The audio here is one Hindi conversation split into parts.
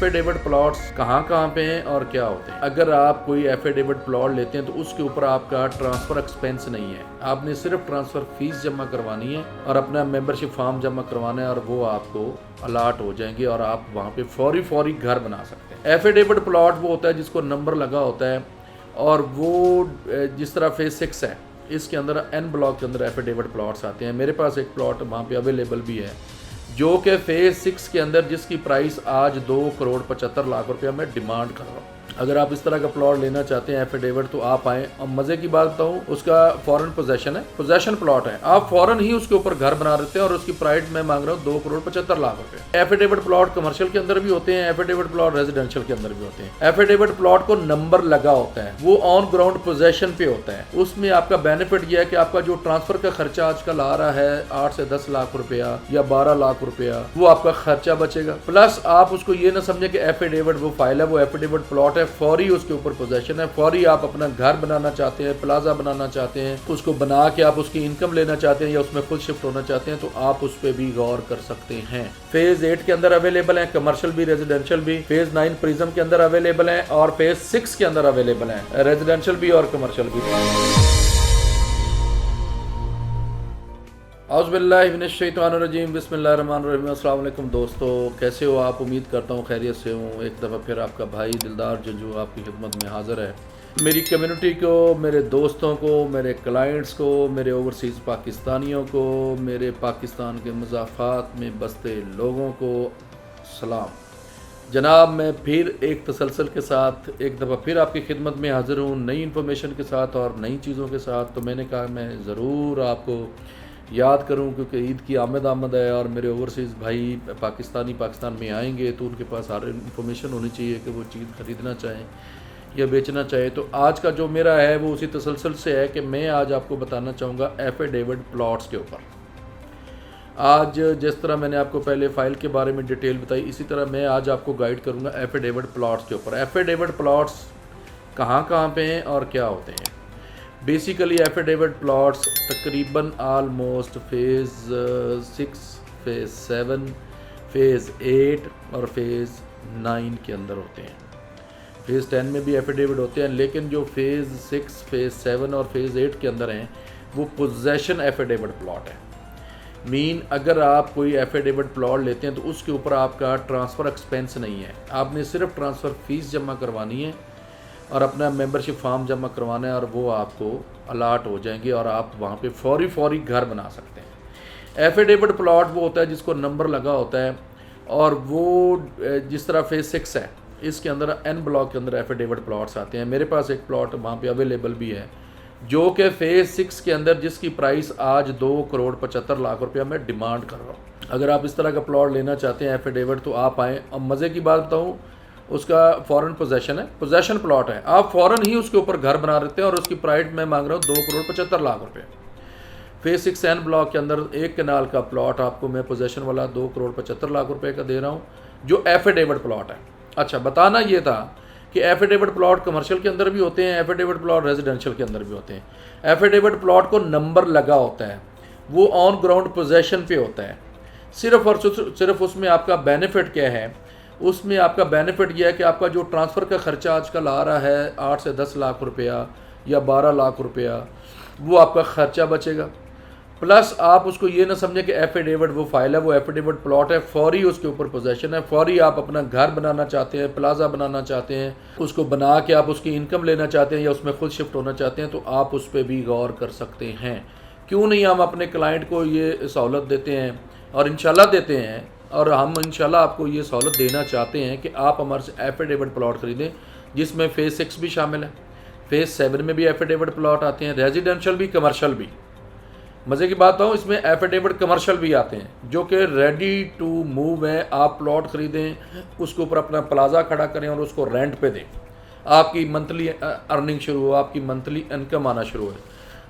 एफिडेविट प्लॉट्स कहाँ कहाँ पे हैं और क्या होते हैं। अगर आप कोई एफिडेविट प्लॉट लेते हैं तो उसके ऊपर आपका ट्रांसफ़र एक्सपेंस नहीं है, आपने सिर्फ ट्रांसफ़र फीस जमा करवानी है और अपना मेंबरशिप फॉर्म जमा करवाना है और वो आपको अलाट हो जाएंगे और आप वहाँ पे फौरी घर बना सकते हैं। एफिडेविट प्लॉट वो होता है जिसको नंबर लगा होता है और वो जिस तरह फेज 6 है इसके अंदर एन ब्लॉक के अंदर एफिडेविट प्लॉट्स आते हैं। मेरे पास एक प्लॉट वहाँ पे अवेलेबल भी है जो कि फेज़ 6 के अंदर जिसकी प्राइस आज 2,75,00,000 रुपया मैं डिमांड कर रहा हूँ। अगर आप इस तरह का प्लॉट लेना चाहते हैं एफिडेविट तो आप आएँ। और मज़े की बात बताऊँ, उसका फॉरेन पोजेशन है, पोजेशन प्लॉट है, आप फॉरेन ही उसके ऊपर घर बना देते हैं और उसकी प्राइस मैं मांग रहा हूँ 2,75,00,000 रुपये। एफिडेविट प्लॉट कमर्शियल के अंदर भी होते हैं, एफिडेविट प्लॉट रेजिडेंशियल के अंदर भी होते हैं। एफिडेविट प्लॉट को नंबर लगा होता है, वो ऑन ग्राउंड पोजेशन पे होता है। उसमें आपका बेनिफिट यह है कि आपका जो ट्रांसफर का खर्चा आजकल आ रहा है 8 से 10 लाख रुपया या 12 लाख रुपया, वो आपका खर्चा बचेगा। प्लस आप उसको ये ना समझे कि एफिडेविट वो फाइल है, वो एफिडेविट प्लॉट है, फौरी उसके ऊपर पोजेशन है। फौरी आप अपना घर बनाना चाहते हैं, प्लाजा बनाना चाहते हैं, उसको बना के आप उसकी इनकम लेना चाहते हैं या उसमें खुद शिफ्ट होना चाहते हैं तो आप उस पर भी गौर कर सकते हैं। फेज 8 के अंदर अवेलेबल है, कमर्शियल भी रेजिडेंशियल भी। फेज 9 प्रिज्म के अंदर अवेलेबल है और फेज 6 के अंदर अवेलेबल है, रेजिडेंशियल भी और कमर्शियल भी। औज़ुबिल्लाहिमिनश्शैतानिर्रजीम, बिस्मिल्लाहिर्रहमानिर्रहीम। अस्सलाम वालेकुम दोस्तों, कैसे हो आप? उम्मीद करता हूँ खैरियत से हूँ। एक दफ़ा फिर आपका भाई दिलदार जंजू आपकी खिदमत में हाज़िर है। मेरी कम्युनिटी को, मेरे दोस्तों को, मेरे क्लाइंट्स को, मेरे ओवरसीज़ पाकिस्तानियों को, मेरे पाकिस्तान के मज़ाफ़ात में बसते लोगों को सलाम। जनाब, मैं फिर एक तसलसल के साथ एक दफ़ा फिर आपकी खिदमत में हाज़िर हूँ, नई इन्फॉर्मेशन के साथ और नई चीज़ों के साथ। तो मैंने कहा मैं ज़रूर आपको याद करूं क्योंकि ईद की आमद है और मेरे ओवरसीज़ भाई पाकिस्तान में आएंगे तो उनके पास हर इन्फॉर्मेशन होनी चाहिए कि वो चीज़ ख़रीदना चाहें या बेचना चाहें। तो आज का जो मेरा है वो उसी तसलसल से है कि मैं आज आपको बताना चाहूँगा एफिडेविट प्लॉट्स के ऊपर। आज जिस तरह मैंने आपको पहले फ़ाइल के बारे में डिटेल बताई, इसी तरह मैं आज आपको गाइड करूँगा एफिडेविट प्लॉट्स के ऊपर। एफिडेविट प्लॉट्स कहाँ पे हैं और क्या होते हैं। बेसिकली एफिडेविट प्लॉट्स तकरीबन आलमोस्ट फेज़ 6, फेज़ 7, फेज़ 8 और फेज़ 9 के अंदर होते हैं। फेज़ 10 में भी एफिडेविट होते हैं, लेकिन जो फेज़ 6, फेज़ 7 और फेज़ 8 के अंदर हैं वो पोजेशन एफिडेविट प्लॉट है। मीन अगर आप कोई एफिडेविट प्लॉट लेते हैं तो उसके ऊपर आपका ट्रांसफ़र एक्सपेंस नहीं है, आपने सिर्फ ट्रांसफ़र फ़ीस जमा करवानी है और अपना मेंबरशिप फॉर्म जमा करवाना है और वो आपको अलाट हो जाएंगे और आप वहाँ पे फौरी घर बना सकते हैं। एफिडेविट प्लॉट वो होता है जिसको नंबर लगा होता है और वो जिस तरह फेज 6 है इसके अंदर एन ब्लॉक के अंदर एफिडेविट प्लॉट्स आते हैं। मेरे पास एक प्लॉट वहाँ पे अवेलेबल भी है जो कि फेज़ 6 के अंदर जिसकी प्राइस आज 2,75,00,000 रुपया मैं डिमांड कर रहा हूँ। अगर आप इस तरह का प्लॉट लेना चाहते हैं एफिडेविट तो आप आएँ। और मज़े की बात बताऊँ, उसका फॉरेन पोजेशन है, पोजेशन प्लॉट है, आप फॉरेन ही उसके ऊपर घर बना देते हैं और उसकी प्राइस मैं मांग रहा हूँ 2,75,00,000 रुपये। फेज 6 एन ब्लॉक के अंदर एक कनाल का प्लॉट आपको मैं पोजेशन वाला 2,75,00,000 रुपये का दे रहा हूँ जो एफिडेविट प्लॉट है। अच्छा, बताना ये था कि एफिडेविट प्लॉट कमर्शियल के अंदर भी होते हैं, एफिडेविट प्लॉट रेजिडेंशियल के अंदर भी होते हैं। एफिडेविट प्लॉट को नंबर लगा होता है, वो ऑन ग्राउंड पोजेशन पे होता है। सिर्फ और सिर्फ उसमें आपका बेनिफिट क्या है, उसमें आपका बेनिफिट यह है कि आपका जो ट्रांसफ़र का खर्चा आजकल आ रहा है 8 से 10 लाख रुपया या 12 लाख रुपया, वो आपका खर्चा बचेगा। प्लस आप उसको ये ना समझें कि एफिडेविट वो फाइल है, वो एफिडेविट प्लॉट है, फौरी उसके ऊपर पोजेशन है। फौरी आप अपना घर बनाना चाहते हैं, प्लाजा बनाना चाहते हैं, उसको बना के आप उसकी इनकम लेना चाहते हैं या उसमें खुद शिफ्ट होना चाहते हैं तो आप उस पर भी गौर कर सकते हैं। क्यों नहीं हम अपने क्लाइंट को ये सहूलत देते हैं और इंशाल्लाह देते हैं और हम इंशाल्लाह आपको ये सहूलत देना चाहते हैं कि आप हमारे से एफिडेविट प्लॉट ख़रीदें जिसमें फेज़ 6 भी शामिल है, फेज़ 7 में भी एफिडेविट प्लॉट आते हैं, रेजिडेंशियल भी कमर्शियल भी। मज़े की बात हो, इसमें एफिडेविट कमर्शियल भी आते हैं जो कि रेडी टू मूव हैं। आप प्लॉट ख़रीदें, उसके ऊपर अपना प्लाजा खड़ा करें और उसको रेंट पे दें, आपकी मंथली अर्निंग शुरू हो, आपकी मंथली इनकम आना शुरू हो।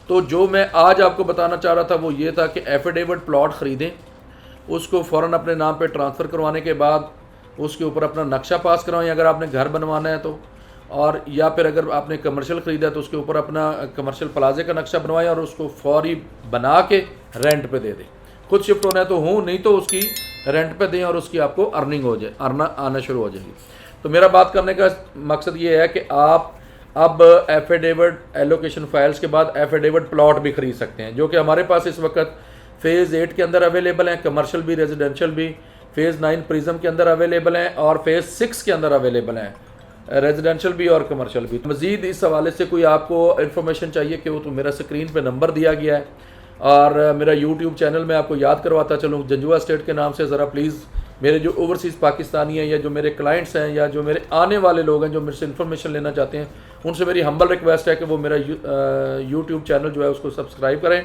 तो जो मैं आज आपको बताना चाह रहा था वो ये था कि एफिडेविट प्लॉट ख़रीदें, उसको फ़ौरन अपने नाम पे ट्रांसफ़र करवाने के बाद उसके ऊपर अपना नक्शा पास करवाएं अगर आपने घर बनवाना है तो, और या फिर अगर आपने कमर्शियल ख़रीदा है तो उसके ऊपर अपना कमर्शियल प्लाजे का नक्शा बनवाएं और उसको फौरी बना के रेंट पे दे दें। खुद शिफ्ट होना है तो हो, नहीं तो उसकी रेंट पे दें और उसकी आपको अर्निंग हो जाए, आना शुरू हो जाएगी। तो मेरा बात करने का मकसद ये है कि आप अब एफिडेविट एलोकेशन फाइल्स के बाद एफिडेविट प्लॉट भी खरीद सकते हैं, जो कि हमारे पास इस वक्त फ़ेज़ 8 के अंदर अवेलेबल हैं, कमर्शियल भी रेजिडेंशियल भी। फ़ेज़ 9 प्रिज्म के अंदर अवेलेबल हैं और फ़ेज़ 6 के अंदर अवेलेबल हैं, रेजिडेंशियल भी और कमर्शियल भी। मज़ीद इस हवाले से कोई आपको इन्फॉर्मेशन चाहिए कि वो तो मेरा स्क्रीन पे नंबर दिया गया है और मेरा यूट्यूब चैनल में आपको याद करवाता चलूँ जंजुआ स्टेट के नाम से। ज़रा प्लीज़ मेरे जो ओवरसीज़ पाकिस्तानी हैं या जो मेरे क्लाइंट्स हैं या जो मेरे आने वाले लोग हैं जो मेरे से इन्फॉर्मेशन लेना चाहते हैं, उनसे मेरी हम्बल रिक्वेस्ट है कि वो मेरा यूट्यूब चैनल जो है उसको सब्सक्राइब करें।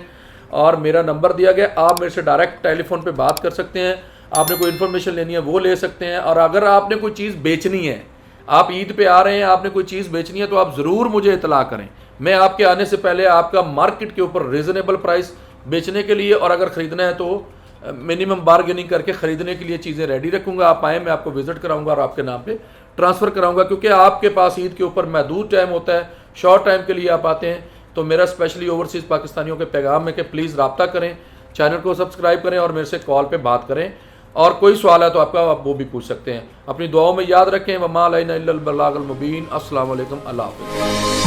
और मेरा नंबर दिया गया, आप मेरे से डायरेक्ट टेलीफोन पे बात कर सकते हैं, आपने कोई इन्फॉर्मेशन लेनी है वो ले सकते हैं। और अगर आपने कोई चीज़ बेचनी है, आप ईद पे आ रहे हैं, आपने कोई चीज़ बेचनी है, तो आप ज़रूर मुझे इतला करें। मैं आपके आने से पहले आपका मार्केट के ऊपर रीज़नेबल प्राइस बेचने के लिए और अगर ख़रीदना है तो मिनिमम बार्गेनिंग करके ख़रीदने के लिए चीज़ें रेडी रखूँगा। आप आएँ, मैं आपको विज़िट कराऊँगा और आपके नाम पे ट्रांसफ़र कराऊँगा, क्योंकि आपके पास ईद के ऊपर महदूद टाइम होता है, शॉर्ट टाइम के लिए आप आते हैं। तो मेरा स्पेशली ओवरसीज़ पाकिस्तानियों के पैगाम है कि प्लीज़ रब्ता करें, चैनल को सब्सक्राइब करें और मेरे से कॉल पे बात करें। और कोई सवाल है तो आप वो भी पूछ सकते हैं। अपनी दुआओं में याद रखें। वमा अलैना इल्लल बलागुल मुबीन। अस्सलामु अलैकुम, अल्लाह हाफ़िज़।